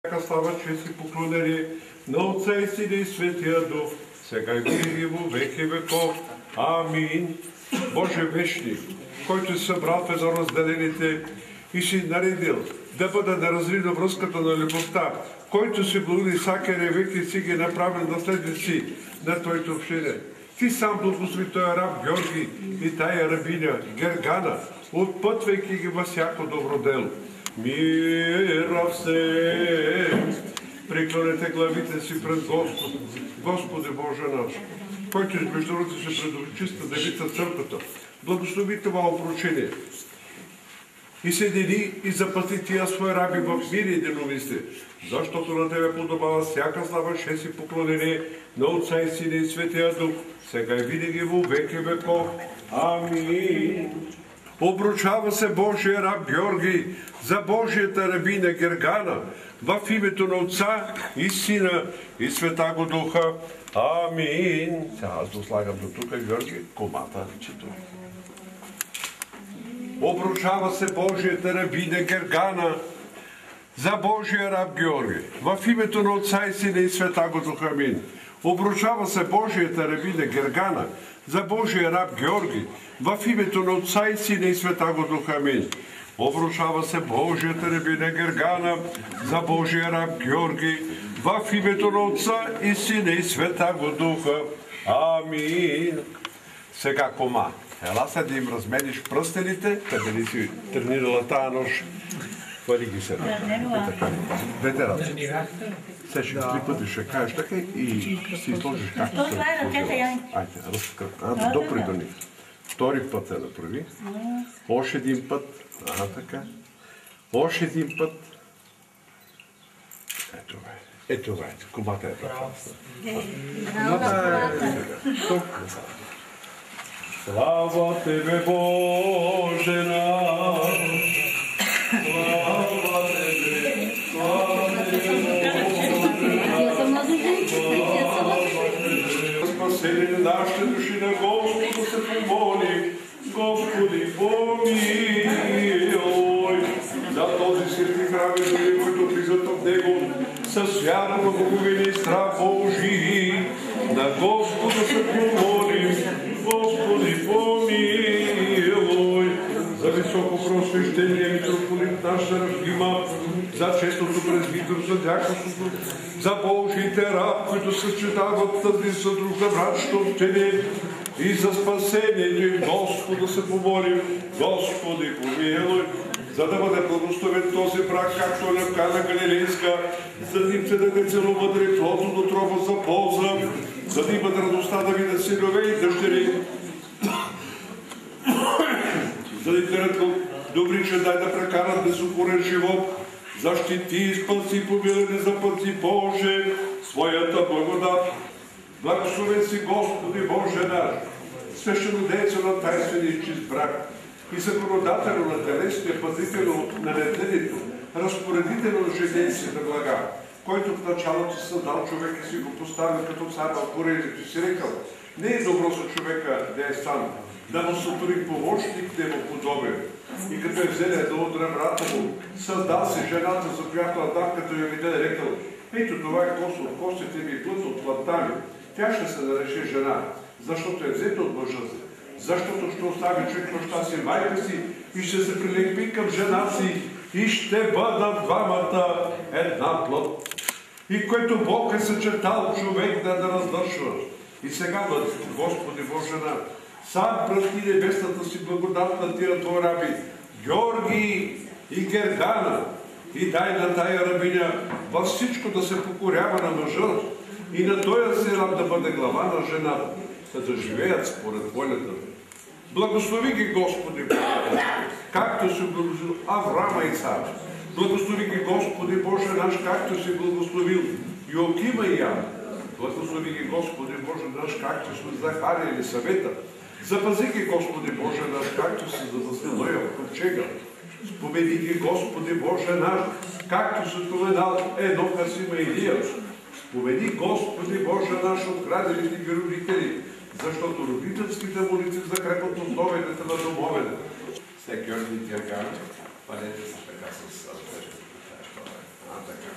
Всяка слава, чест и поклонение на Отца и Сина и Светия Дух, сега и винаги во веки веков. Амин. Боже вечни, който си събрал в разделените и си наредил да бъде неразривна връзката на любовта, който си благослови всякъде век и си ги направил наследници на Твоето общение. Ти сам благослови този раб Георги и тая рабиня Гергана, отпътвайки ги във всяко добро дело. Мира всем! Преклонете главите си пред Господ, Господи Боже наш, който измежду ръцете се пред чиста девица църквата. Благослови това обручение и седини и запази тия свои раби в мир и единомислие, защото на Тебе подобава всяка слава, чест и поклонение на Отца и Сина и Светия Дух, сега и винаги во веки веков. Амин. Обручава се Божия раб Георги за Божията рабиня Гергана в името на Отца и Сина и Святаго Духа. Амин. Сега аз го слагам до тук, Георги, комата чето. Обручава се Божията рабиня Гергана за Божия раб Георги в името на Отца и Сина и Святаго Духа. Амин. Обручава се Божията рабиня Гергана за Божия раб Георги в името на Отца и Сина и Святаго Духа. Амин. Обручава се Божията рабиня Гергана за Божия раб Георги в името на Отца и Сина и Святаго Духа. Амин. Сега кома. Ела се да им размениш пръстените, къде ли си тренирала тая нощ. Хвали ги се. Двете ръце. Сега ще три пъти ще кажеш така и си сложиш както се. Айде, разкръпна. Допри до них. Втори път се направи. Още един път. Така. Още един път. Ето бе. Ето бе. Комата е прекрасна. Комата е тук. Слава Тебе, Боже наш! Слава Тебе! Слава Тебе, спасение на нашите души на Господу се помоли. Господи, помилуй! За този свети храм и дори, които влизат в него, с вяра в боговини и страх Божий, на Господа се помолим. Господи, помилуй! За високо просвещение митрополит наш Серафима, за честното презвитерство, за дяконството, за Божиите раб, които съчетават тази съдруга братство общение и за спасението им, Господа се помолим. Господи, помилуй! За да бъде благословен този брак, както е в Кана Галилейска, за да им се даде целомъдре плодно до троба за полза, за да имат радостта да видят синове и дъщери, за да им дадат добри чедай да прекарат безукорен живот, защити, спаси, помилуй, запази, Боже, своята благодат. Благословен си, Господи Боже наш, свещенодейство на тайствения и чист брак и законодателно на телесния, пазително на нетлението, разпоредително на житейските блага, който в началото създал човек и си го поставил като цар в порежето и си рекал: не е добро за човека да е сам, да му сътвори помощник, да му подобен. И като е взел едно от ребрата му, създал се жената, за която Адам, като я виде, рекал: ето това е кост от костите ми и плът от плътта ми. Тя ще се нарече жена, защото е взета от мъжа си. Защото ще остави човек баща си, майка си и ще се прилепи към жена си и ще бъдат двамата една плът. И което Бог е съчетал, човек да развършва. И сега, Господи Боже наш, сам пръсти небесната си благодат на тия Твои раби Георги и Гергана и дай на тая рабиня във всичко да се покорява на мъжа и на този си раб да бъде глава на жената, за да живеят според волята. Благослови ги, Господи, както си благословил Аврама и Сара. Благослови ги, Господи Боже наш, както си благословил Йоакима и Яна. Благослови ги, Господи Боже наш, както си Захария или Съвета. Запази ги, Господи Боже наш, както си запазил Ноя в ковчега. Спомени ги, Господи Боже наш, както си споменал Еноха, Сима и Илия. Спомени, Господи Боже наш, открадените ги родители, защото родителските молитви закрепват основите на домовете. Всеки от тях, бъдете са така с така.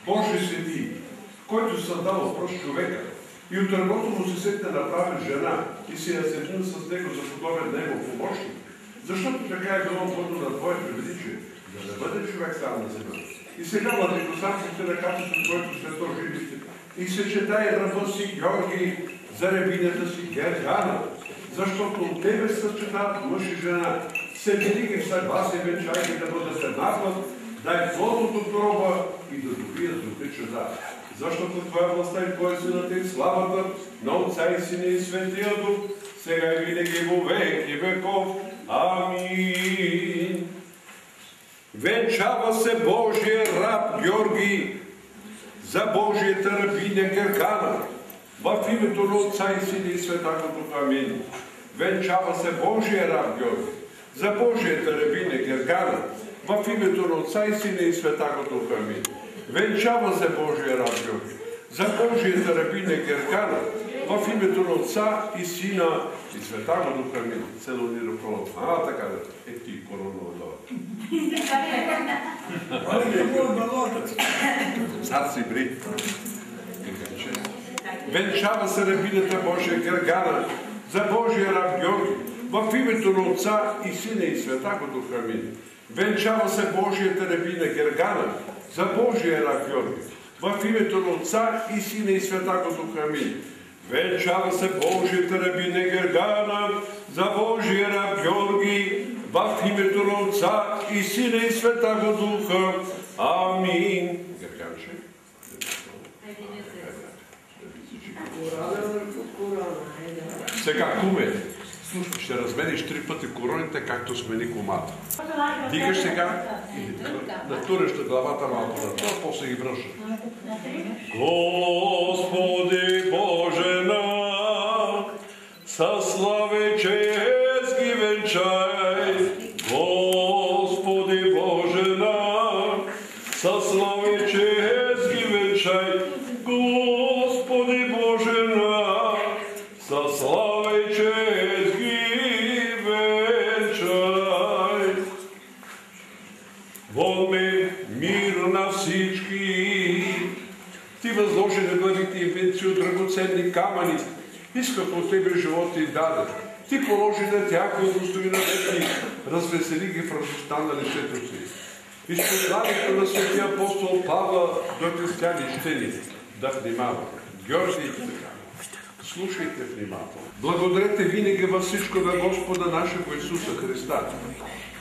Боже си ти, който създал прост човека и от работа му се сетне направи жена и си я седнил с него за подобен негов помощник, защото така е било годно на Твоето величие, да не бъде човек сам на земя. И сега, владико, сам си на капето Твоето свето живите и съчетай раба си Георги за рабинята си Гергана, защото от Тебе съчетават мъж и жена. Седи ги в съгласие, венчай ги да бъдат една път, дай плодът от гроба и да добият добри чуда. Защото Твоя властта и Твоя силата и славата на Отца и Сина и Светия Дух, сега и винаги во век и веков. Амин. Венчава се Божия раб Георги за Божията рабиня Гергана в името на Отца и Сина и Светаго Дух. Амин. Венчава се Божия раб Георги за Божията рабиня Гергана в името на Отца и Сина и Светаго Дух. Амин. Венчава се Божия раб Георги за Божията рабиня Гергана в името на Отца и Сина и Светаго Дух. Амин. Целонира коло. Така да. Ти корона отдава. Цар си бри. Венчава се рабинята Божия Гергана за Божия раб Георги в името на Отца и Сина и Светаго Дух. Амин. Венчава се Божията рабиня Гергана за Божия раб Георги в името на Отца и Сина и Светаго Дух. Амин. Венчава се Божията рабиня Гергана за Божия раб Георги в името на Отца и Сина и Светаго Духа. Амин. Герганче. Сега, куме, ще размениш 3 пъти короните, както смени комата. Дигаш сега и натуриш главата малко на това, после ги връщаш. Господи Боже наш, със слави чест ги венчай. Господи Боже наш, със слави чест ги венчай. Господи Боже наш, със слави чест ги венчай. Волме мир на всички. Ти възложи на главите и венци от драгоценни камъни. Исках от Тебе живота и даде. Ти положи на тях удостои на ветни. Развесели ги в радостта на лицето си. Изпознаването на светия апостол Павла до християни щени да внимава. Георги така. Слушайте внимателно. Благодарете винаги във всичко на Господа нашего Исуса Христа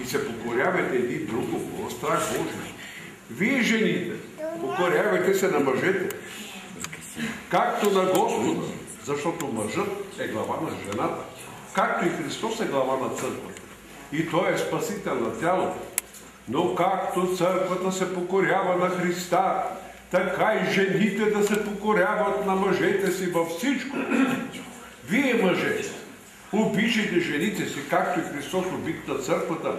и се покорявайте един друго по страх Божий. Вие, жените, покорявайте се на мъжете, както на Господа, защото мъжът е глава на жената, както и Христос е глава на църквата. И Той е спасител на тялото. Но както църквата се покорява на Христа, така и жените да се покоряват на мъжете си във всичко. Вие, мъже, обичайте жените си, както и Христос обича църквата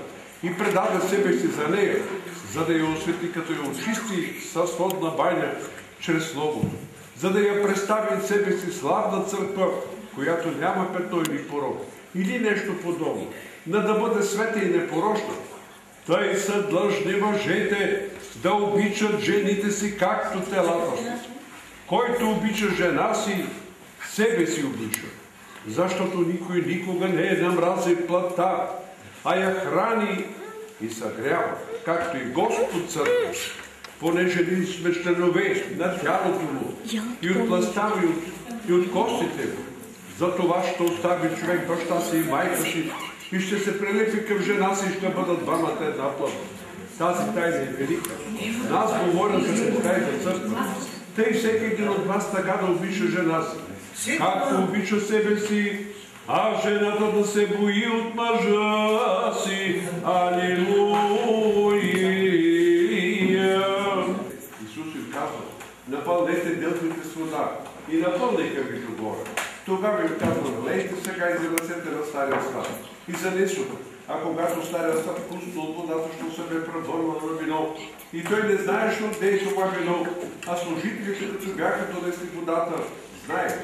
и предаде себе си за нея, за да я освети, като я очисти със сводна баня чрез Словото, за да я представи от себе си славна църква, която няма петно или порок, или нещо подобно, но да бъде света и непорочна. Тъй са длъжни мъжете да обичат жените си, както телата си. Който обича жена си, себе си обича. Защото никой никога не е намрази плътта, а я храни и съгрява, както и Господ църква, понеже ние сме членове на тялото му и от плътта му и от костите му. За това ще остави човек баща си и майка си и ще се прилепи към жена си и ще бъдат двамата една плът. Тази тайна е велика. Аз говоря за Христа и за църква. Тъй всеки един от вас така да обича жена си, както обича себе си, а жената да се бои от мъжа си. Алилуя! Исус им казва, напълнете делтвите с вода и напълнете ви до горе. Тогава им казва, влезте сега и занесете на Стария стад. И занесоха. А когато Стария стад пуснал водата, що се бе превърнал на вино. И той не знаеше отде е това вино, а служителите, като бяха донесли водата, знаеха.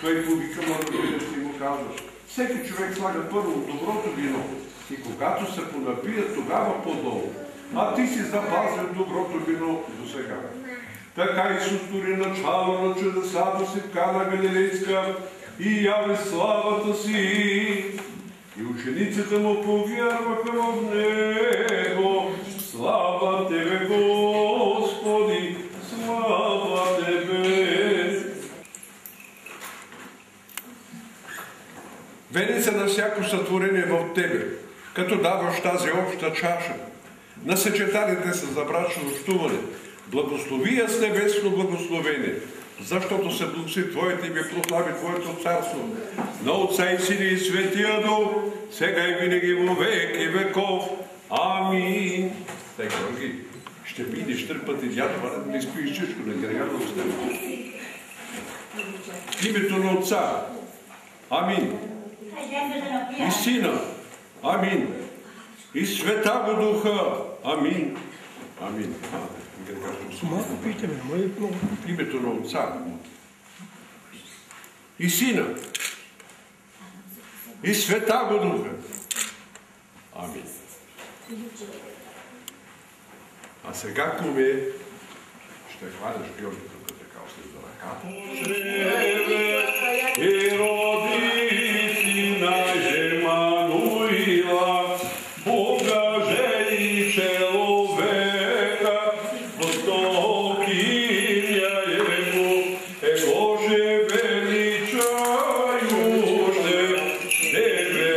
Той повика младоженец и му казва, всеки човек слага първо доброто вино и когато се понапият, тогава по-долу. а ти си запазил доброто вино до сега. Така Исус стори начало на чудесата си в Кана Галилейска и яви славата си. И учениците му повярваха в Него. Слава Тебе, Господи! Слава Тебе! Вени се на всяко сътворение в Тебе, като даваш тази обща чаша. На съчетаните се за брачно общуване. Благослови я с небесно благословение, защото се благослови Твоите име, прослави Твоето царство, на Отца и Сина и Светия Дух, сега и винаги во веки веков. Амин. Тъй, Георги, ще видиш 3 пъти дядова, да не спиш всичко, да грега да остане. Името на Отца. Амин. И Сина. Амин. И Света Духа. Амин. Амин. Името на Отца и Сина и Света Духа. Амин. А сега, куме, ще хванеш Георги тук така след ръката. И роди Сина Емануила, Бога жени человека, Востокиня Ему, Боже величающе, Тебе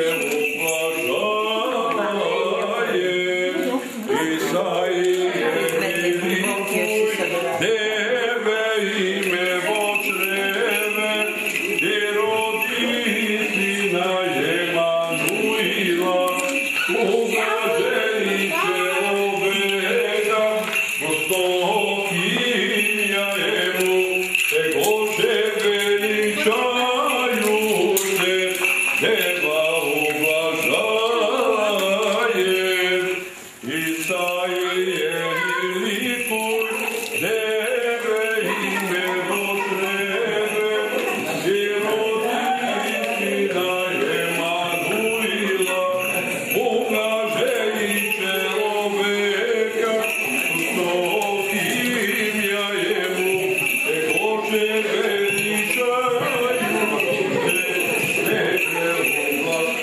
уважаем, Исаия великуй, Тебе име во чреве, и роди Сина Емануила, Бога жени человека, Востокиня Ему, Боже величающе, Тебе уважаем, Исаия великуй, Тебе име во чреве, и роди Сина Емануила, Бога жени человека, Востокиня Ему, Боже величающе, Тебе уважаем.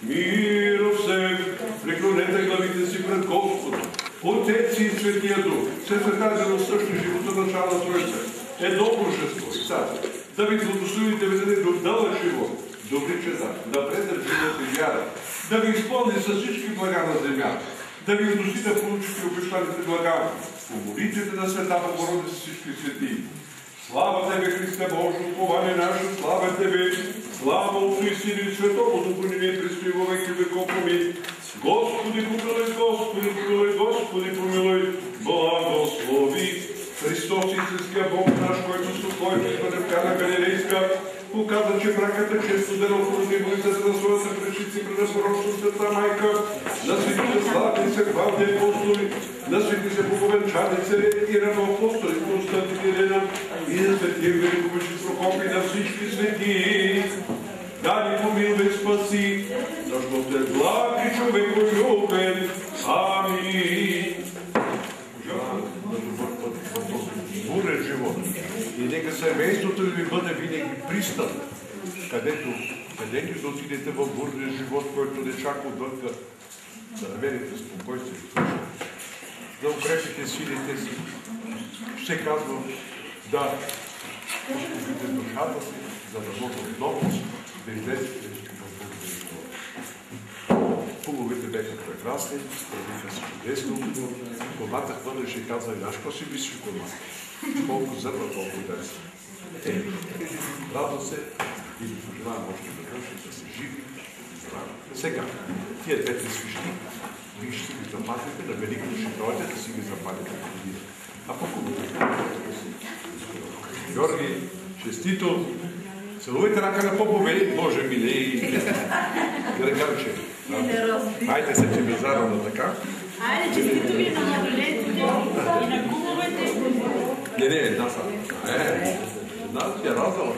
Мир всем, преклонете главите си пред Господа. Отец и Светия Дух, се създадено също живота начало Троица, едно божество и царство, да ви благослови да ви даде до дълъг живот, добри чеда, напредък живот и вяра, да ви изпълни с всички блага на земята, да ви вноси да получите обещаните блага, помолите на Света Богородица всички светии. Слава Тебе, Христе Боже, упование наше, слава Тебе, слава Отцу и Сину и Светому Духу, ниме престои во веки веков. Амин. Господи помилуй, Господи помилуй, Господи помилуй, благослови. Христос истинския Бог наш, който спокойно изпъде в Кана Галилейска, показа, че бракът е честоден около неболицата на своята пречица пред непорочна света майка, на светите славници, хвални апостоли, на светите боговенчаници и равноапостоли, Константин и Елена, и на светия великомъчен Прокопий, на всички свети. Да ни помилуй и спаси, защото е благ и човеколюбен. Амин. Бурен живот. И нека семейството ви бъде винаги пристан, където да отидете в бурния живот, който не чака отвънка, да намерите спокойствие. Да укрепите силите си. Ще казвам да успокоите душата си, за да може отново да излезете в бурния живот. Хубавите бяха прекрасни, правиха се чудесно. Колата хвърляше и каза, знаеш, какво си мислиш колата? Колко зърна, толкова дърса. Радва се и ви пожелавам още веднъж да се живи и здрави. Сега, тия двете свещи, вие ще ги запазите, на Велико ще дойде да си ги запазите. А по-хубаво, Георги, честито, целувайте рака на попове, Боже милей, да не кажа, че айде се, че ми заравна така. Айде, честито ви на младолетите и на кумовете. Не, една са. Една ти е раздала.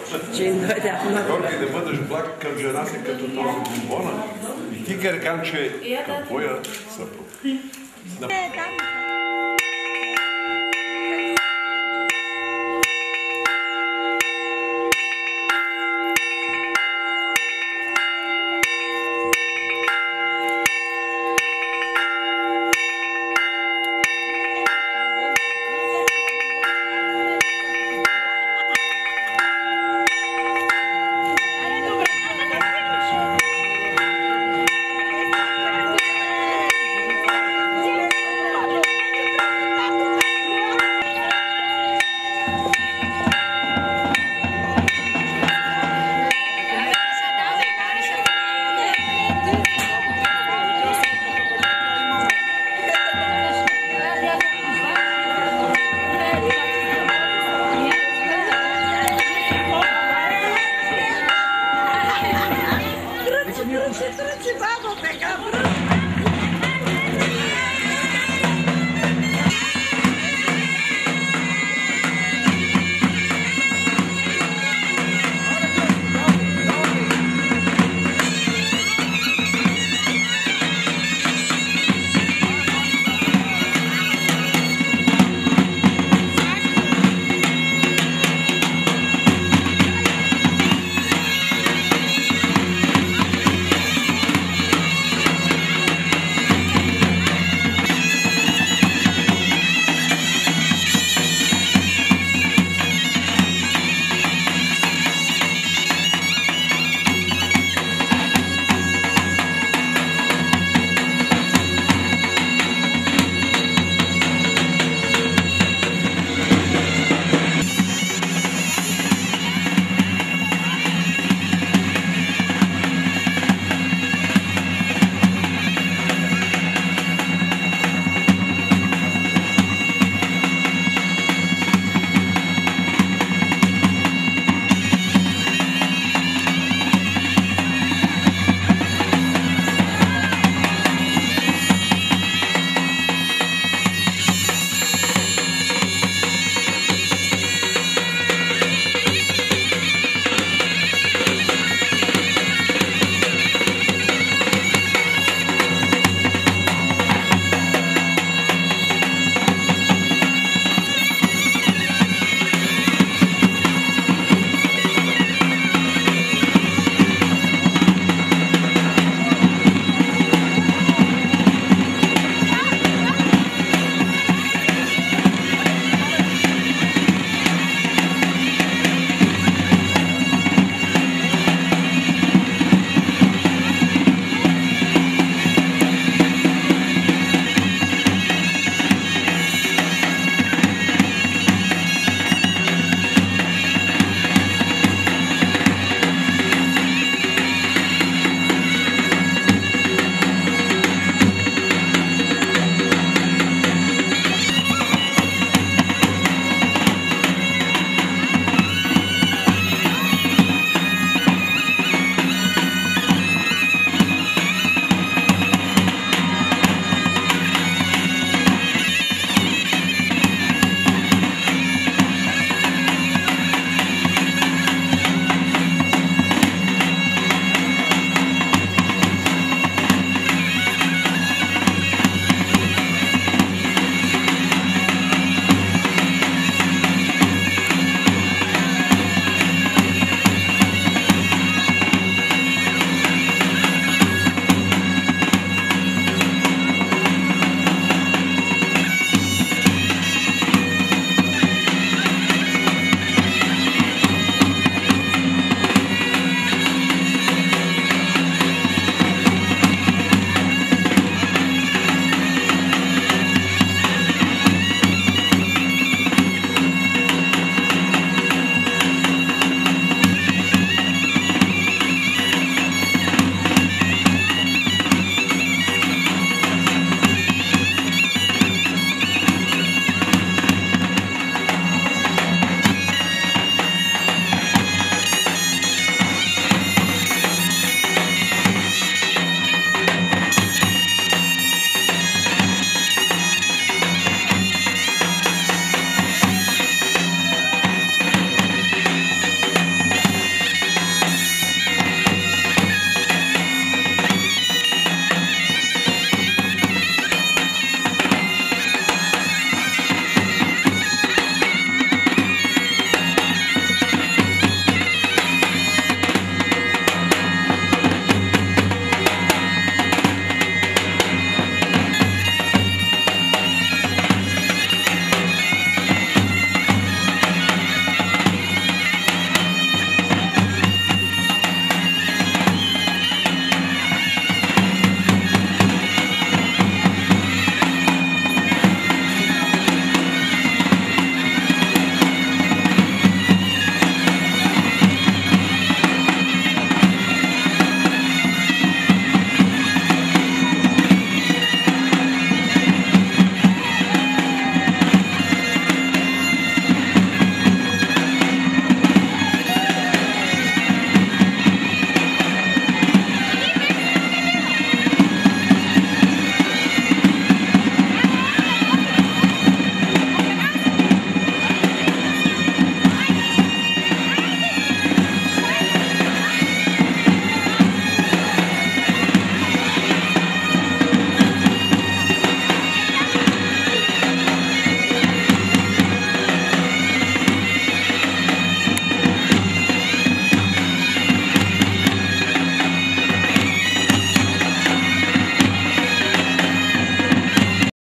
Георги, да бъдеш благ към жена си като този бомбона и Tiger kanče, boja sa po. Ci vado,